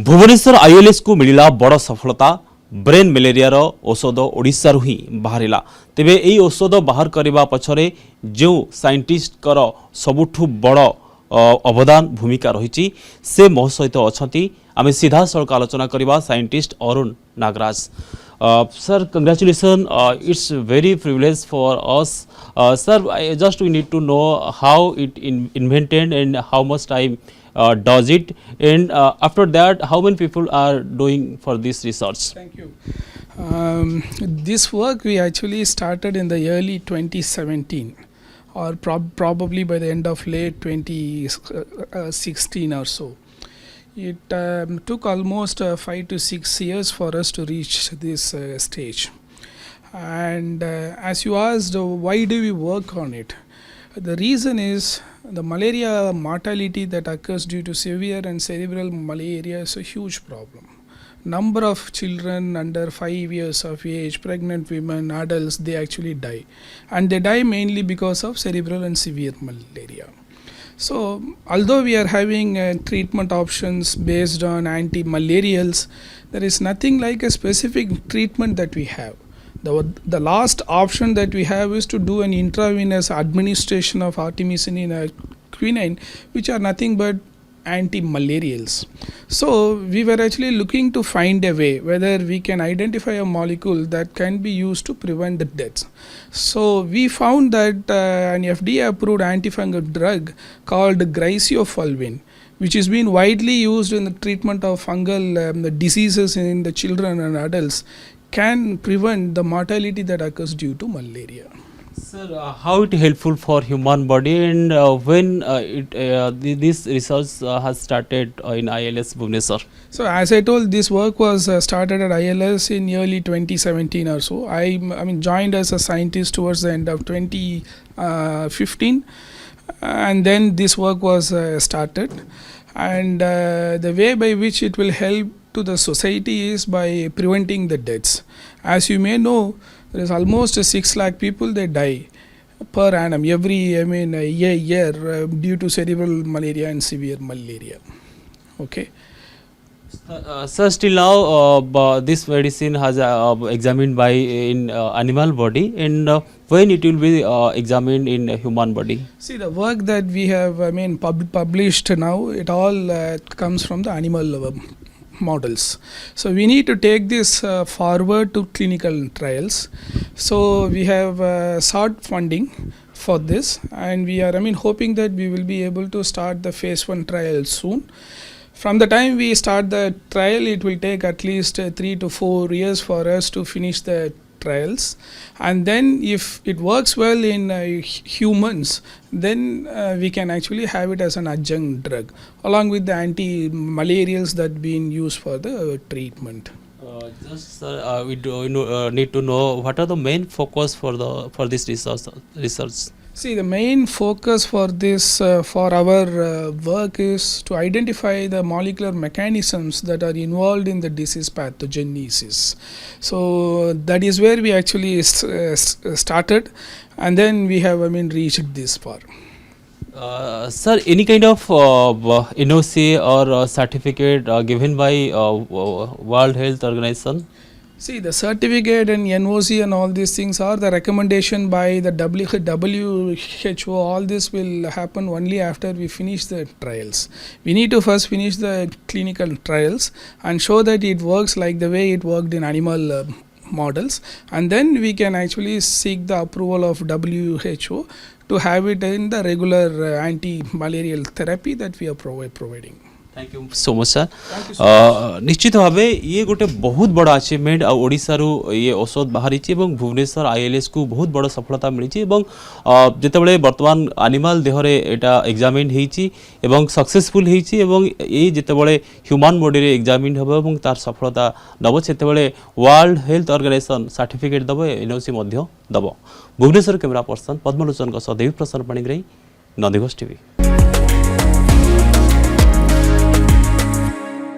Bhubaneswar ILS को मिला बड़ सफलता ब्रेन मलेरिया औषध ओडिशा रु ही बाहरिला तेबे एई औषध बाहर करबा पछरे जो साइंटिस्ट कर सबुठु बड़ अवदान भूमिका रही से मो सहित अच्छा आम सीधा सड़क आलोचना करवा scientist Arun Nagaraj sir congratulation it's very privilege for us sir just we need to know how it invented and how much time does it and after that how many people are doing for this research? Thank you. This work we actually started in the early 2017 or probably by the end of late 2016 or so. It took almost 5 to 6 years for us to reach this stage, and as you asked, why do we work on it? The reason is the malaria mortality that occurs due to severe and cerebral malaria is a huge problem. Number of children under 5 years of age, pregnant women, adults, they actually die, and they die mainly because of cerebral and severe malaria. So although we are having treatment options based on anti-malarials, there is nothing like a specific treatment that we have. The last option that we have is to do an intravenous administration of artemisinin quinine, which are nothing but anti-malarials. So we were actually looking to find a way whether we can identify a molecule that can be used to prevent the deaths. So we found that an FDA approved antifungal drug called griseofulvin, which has been widely used in the treatment of fungal diseases in the children and adults, can prevent the mortality that occurs due to malaria. Sir, how it helpful for human body and when this research has started in ILS Bhubaneswar? So as I told, this work was started at ILS in early 2017 or so. I joined as a scientist towards the end of 2015, and then this work was started, and the way by which it will help to the society is by preventing the deaths. As you may know, there is almost 6 lakh people they die per annum every year due to cerebral malaria and severe malaria. Okay. Sir, still now this medicine has examined by in animal body and when it will be examined in human body? See, the work that we have published now, it all comes from the animal models. So we need to take this forward to clinical trials. So we have sought funding for this, and we are hoping that we will be able to start the phase 1 trial soon. From the time we start the trial, it will take at least 3 to 4 years for us to finish the trials, and then if it works well in humans, then we can actually have it as an adjunct drug along with the anti-malarials that being used for the treatment. Just sir, we need to know what are the main focus for this research. See, the main focus for this for our work is to identify the molecular mechanisms that are involved in the disease pathogenesis. So that is where we actually started, and then we have reached this far. Sir, any kind of NOC or certificate given by World Health Organization? See, the certificate and NOC and all these things are the recommendation by the WHO. All this will happen only after we finish the trials. We need to first finish the clinical trials and show that it works like the way it worked in animal models, and then we can actually seek the approval of WHO to have it in the regular anti-malarial therapy that we are providing. Thank you so much sir निश्चित भाव ये गोटे बहुत बड़ा achievement Odisha ये औषध बाहरी Bhubaneswar ILS को बहुत बड़ा सफलता मिली जितेबाला बर्तमान एनिमल देहरे एटा एग्जामिन होती सक्सेसफुल होती जितेबाला ह्यूमन बॉडी रे एग्जामिन हम तार सफलता दब से वर्ल्ड हेल्थ ऑर्गेनाइजेशन सर्टिफिकेट दब NOC दब भुवनेश्वर कैमेरा पर्सन पद्मलोचन सह देवी प्रसन्न पाणिग्राही नंदीघोष टीवी।